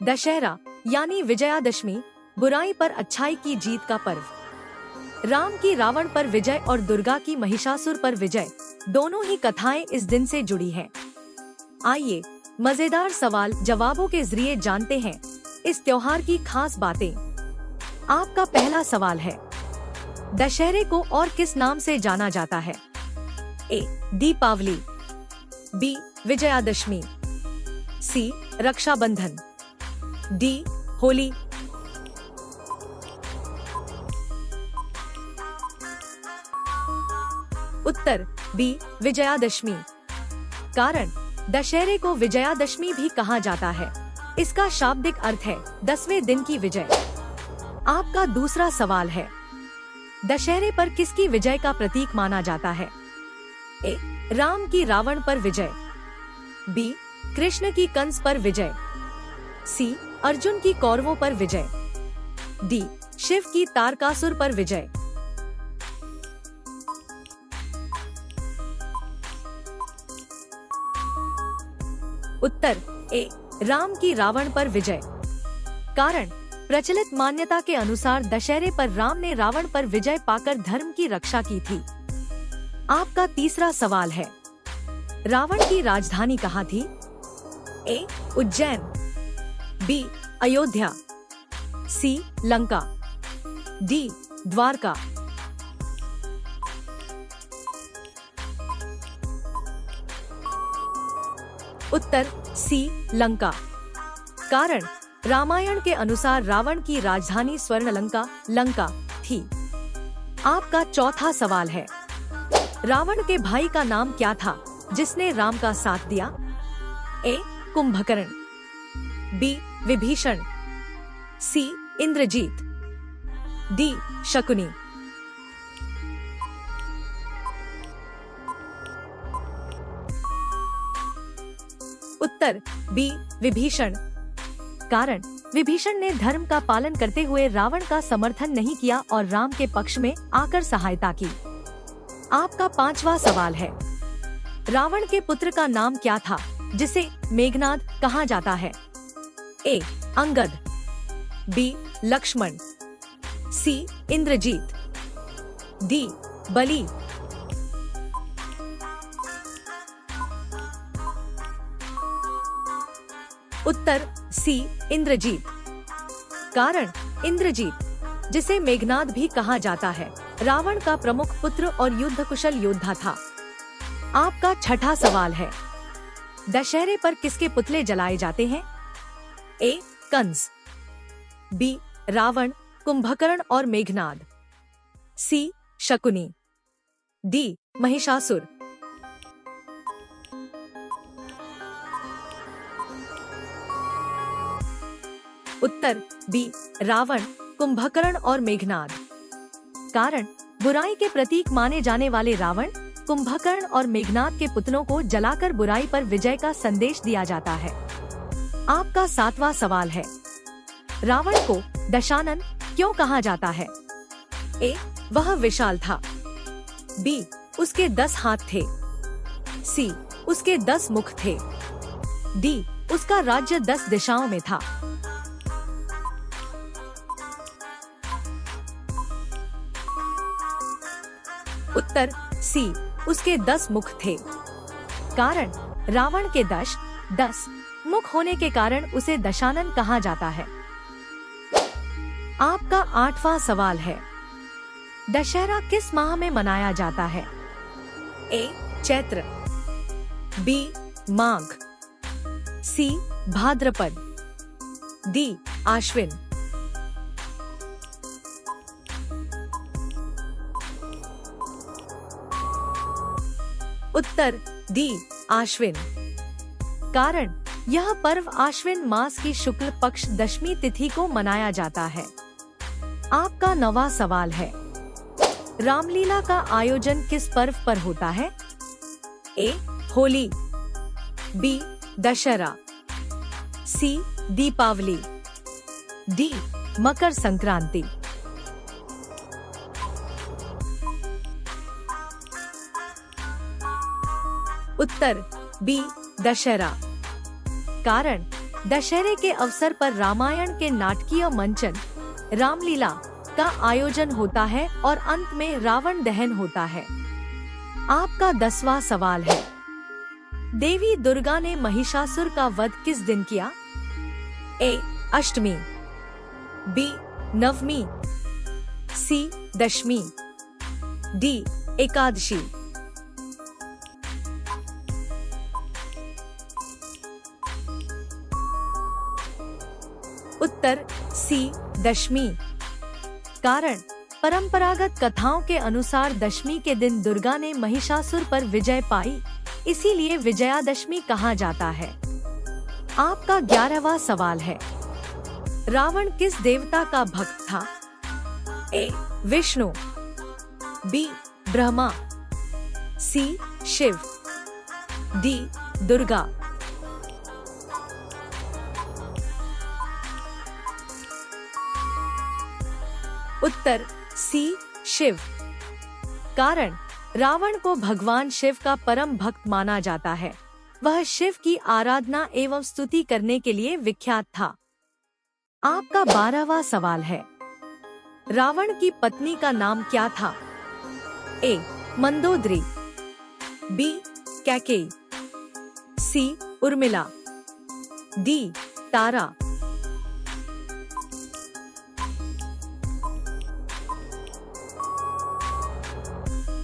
दशहरा यानी विजयादशमी बुराई पर अच्छाई की जीत का पर्व। राम की रावण पर विजय और दुर्गा की महिषासुर पर विजय दोनों ही कथाएं इस दिन से जुड़ी हैं। आइए मजेदार सवाल जवाबों के जरिए जानते हैं इस त्योहार की खास बातें। आपका पहला सवाल है, दशहरे को और किस नाम से जाना जाता है? ए. दीपावली, बी. विजयादशमी, सी. रक्षाबंधन, डी. होली। उत्तर बी. विजयादशमी। कारण दशहरे को विजयादशमी भी कहा जाता है। इसका शाब्दिक अर्थ है 10वें दिन की विजय। आपका दूसरा सवाल है, दशहरे पर किसकी विजय का प्रतीक माना जाता है? ए. राम की रावण पर विजय, बी. कृष्ण की कंस पर विजय, सी. अर्जुन की कौरवों पर विजय, डी. शिव की तारकासुर पर विजय। उत्तर ए. राम की रावण पर विजय। कारण प्रचलित मान्यता के अनुसार दशहरे पर राम ने रावण पर विजय पाकर धर्म की रक्षा की थी। आपका तीसरा सवाल है, रावण की राजधानी कहाँ थी? ए. उज्जैन, बी. अयोध्या, सी. लंका, डी. द्वारका। उत्तर सी. लंका। कारण रामायण के अनुसार रावण की राजधानी स्वर्णलंका लंका थी। आपका चौथा सवाल है, रावण के भाई का नाम क्या था जिसने राम का साथ दिया? ए. कुंभकर्ण, बी. विभीषण, सी. इंद्रजीत, डी. शकुनी। उत्तर बी. विभीषण। कारण विभीषण ने धर्म का पालन करते हुए रावण का समर्थन नहीं किया और राम के पक्ष में आकर सहायता की। आपका पांचवा सवाल है, रावण के पुत्र का नाम क्या था जिसे मेघनाद कहा जाता है? ए. अंगद, बी. लक्ष्मण, सी. इंद्रजीत, डी. बलि। उत्तर सी. इंद्रजीत। कारण इंद्रजीत, जिसे मेघनाद भी कहा जाता है, रावण का प्रमुख पुत्र और युद्ध कुशल योद्धा था। आपका छठा सवाल है, दशहरे पर किसके पुतले जलाए जाते हैं? ए. कंस, बी. रावण, कुंभकर्ण और मेघनाद, सी. शकुनी, डी. महिषासुर। उत्तर बी. रावण, कुंभकर्ण और मेघनाद। कारण बुराई के प्रतीक माने जाने वाले रावण, कुंभकर्ण और मेघनाद के पुतलों को जलाकर बुराई पर विजय का संदेश दिया जाता है। आपका सातवां सवाल है, रावण को दशानन क्यों कहा जाता है? ए. वह विशाल था, बी. उसके 10 हाथ थे, सी. उसके 10 मुख थे, डी. उसका राज्य 10 दिशाओं में था। उत्तर सी. उसके 10 मुख थे। कारण रावण के 10 मुख होने के कारण उसे दशानन कहा जाता है। आपका आठवां सवाल है, दशहरा किस माह में मनाया जाता है? ए. चैत्र, बी. माघ, सी. भाद्रपद, डी. आश्विन। उत्तर डी. आश्विन। कारण यह पर्व आश्विन मास की शुक्ल पक्ष दशमी तिथि को मनाया जाता है। आपका 9वां सवाल है, रामलीला का आयोजन किस पर्व पर होता है? ए. होली, बी. दशहरा, सी. दीपावली, डी. मकर संक्रांति। उत्तर बी. दशहरा। कारण दशहरे के अवसर पर रामायण के नाटकीय मंचन रामलीला का आयोजन होता है और अंत में रावण दहन होता है। आपका 10वां सवाल है, देवी दुर्गा ने महिषासुर का वध किस दिन किया? ए. अष्टमी, बी. नवमी, सी. दशमी, डी. एकादशी। उत्तर सी. दशमी। कारण परंपरागत कथाओं के अनुसार दशमी के दिन दुर्गा ने महिषासुर पर विजय पाई, इसीलिए विजयादशमी कहा जाता है। आपका 11वां सवाल है, रावण किस देवता का भक्त था? ए. विष्णु, बी. ब्रह्मा, सी. शिव, डी. दुर्गा। उत्तर सी. शिव। कारण रावण को भगवान शिव का परम भक्त माना जाता है। वह शिव की आराधना एवं स्तुति करने के लिए विख्यात था। आपका 12वां सवाल है, रावण की पत्नी का नाम क्या था? ए. मंदोदरी, बी. कैकेयी, सी. उर्मिला, डी. तारा।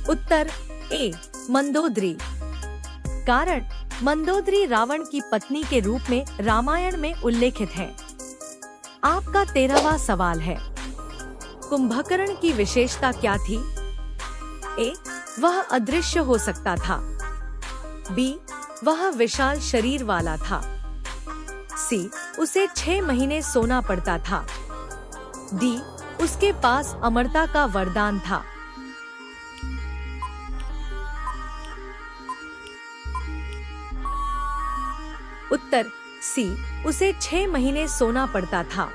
उत्तर ए. मंदोदरी। कारण मंदोदरी रावण की पत्नी के रूप में रामायण में उल्लेखित है। आपका 13वां सवाल है, कुंभकर्ण की विशेषता क्या थी? ए. वह अदृश्य हो सकता था, बी. वह विशाल शरीर वाला था, सी. उसे 6 महीने सोना पड़ता था, डी. उसके पास अमरता का वरदान था। उत्तर सी. उसे 6 महीने सोना पड़ता था।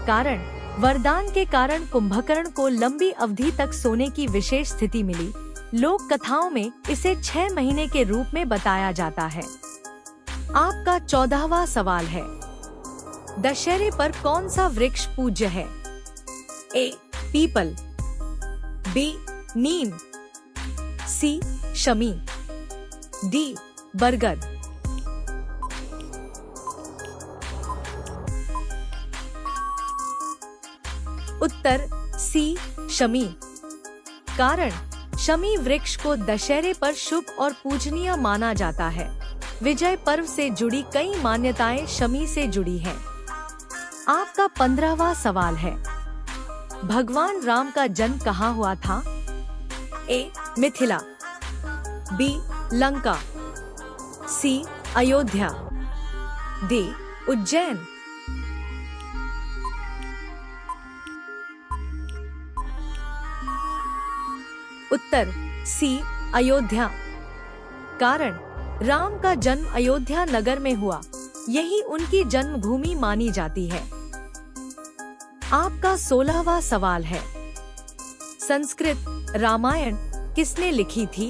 कारण वरदान के कारण कुंभकर्ण को लंबी अवधि तक सोने की विशेष स्थिति मिली। लोक कथाओं में इसे 6 महीने के रूप में बताया जाता है। आपका 14वां सवाल है, दशहरे पर कौन सा वृक्ष पूज्य है? ए. पीपल, बी. नीम, सी. शमी, डी. बरगद। उत्तर सी. शमी। कारण शमी वृक्ष को दशहरे पर शुभ और पूजनीय माना जाता है। विजय पर्व से जुड़ी कई मान्यताएं शमी से जुड़ी हैं। आपका 15वां सवाल है, भगवान राम का जन्म कहाँ हुआ था? ए. मिथिला, बी. लंका, सी. अयोध्या, डी. उज्जैन। उत्तर सी. अयोध्या। कारण राम का जन्म अयोध्या नगर में हुआ, यही उनकी जन्मभूमि मानी जाती है। आपका 16वां सवाल है, संस्कृत रामायण किसने लिखी थी?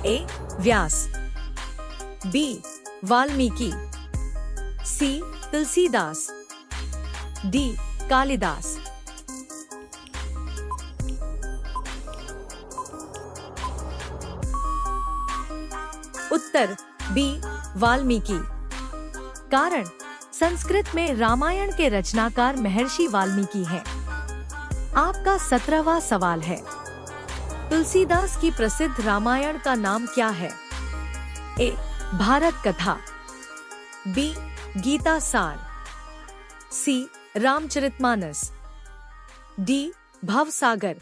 ए. व्यास, बी. वाल्मीकि, सी. तुलसीदास, डी. कालिदास। उत्तर बी. वाल्मीकि। कारण संस्कृत में रामायण के रचनाकार महर्षि वाल्मीकि हैं। आपका 17वां सवाल है, तुलसीदास की प्रसिद्ध रामायण का नाम क्या है? ए. भारत कथा, बी. गीता सार, सी. रामचरितमानस, डी. भवसागर।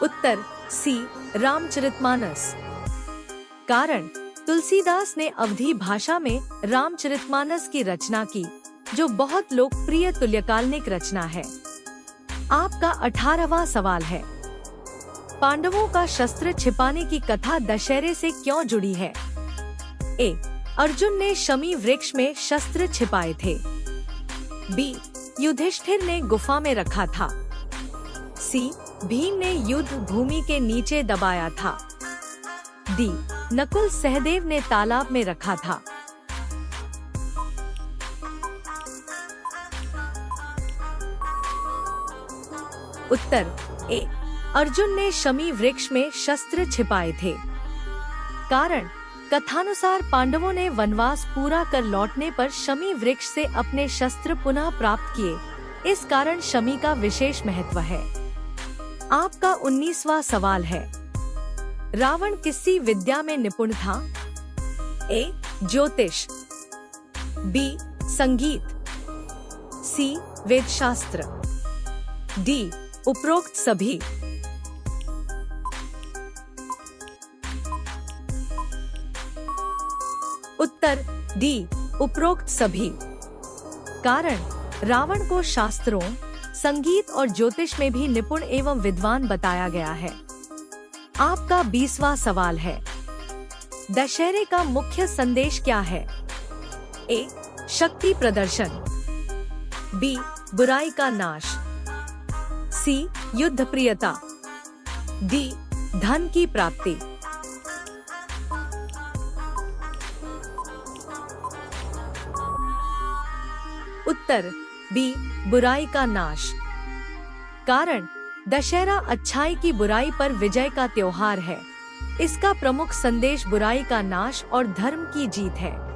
उत्तर सी. रामचरितमानस। कारण तुलसीदास ने अवधी भाषा में रामचरितमानस की रचना की, जो बहुत लोकप्रिय तुल्यकालिक रचना है। आपका 18वां सवाल है, पांडवों का शस्त्र छिपाने की कथा दशहरे से क्यों जुड़ी है? ए. अर्जुन ने शमी वृक्ष में शस्त्र छिपाए थे, बी. युधिष्ठिर ने गुफा में रखा था, सी. भीम ने युद्ध भूमि के नीचे दबाया था। डी, नकुल सहदेव ने तालाब में रखा था। उत्तर ए, अर्जुन ने शमी वृक्ष में शस्त्र छिपाए थे। कारण, कथानुसार पांडवों ने वनवास पूरा कर लौटने पर शमी वृक्ष से अपने शस्त्र पुनः प्राप्त किए, इस कारण शमी का विशेष महत्व है। आपका 19वां सवाल है, रावण किसी विद्या में निपुण था? ए, ज्योतिष, बी, संगीत, सी, वेदशास्त्र, डी, उपरोक्त सभी। उत्तर डी, उपरोक्त सभी। कारण, रावण को शास्त्रों, संगीत और ज्योतिष में भी निपुण एवं विद्वान बताया गया है। आपका 20वां सवाल है, दशहरे का मुख्य संदेश क्या है? ए, शक्ति प्रदर्शन, बी, बुराई का नाश, सी, युद्ध प्रियता, डी, धन की प्राप्ति। उत्तर बी, बुराई का नाश। कारण, दशहरा अच्छाई की बुराई पर विजय का त्योहार है। इसका प्रमुख संदेश बुराई का नाश और धर्म की जीत है।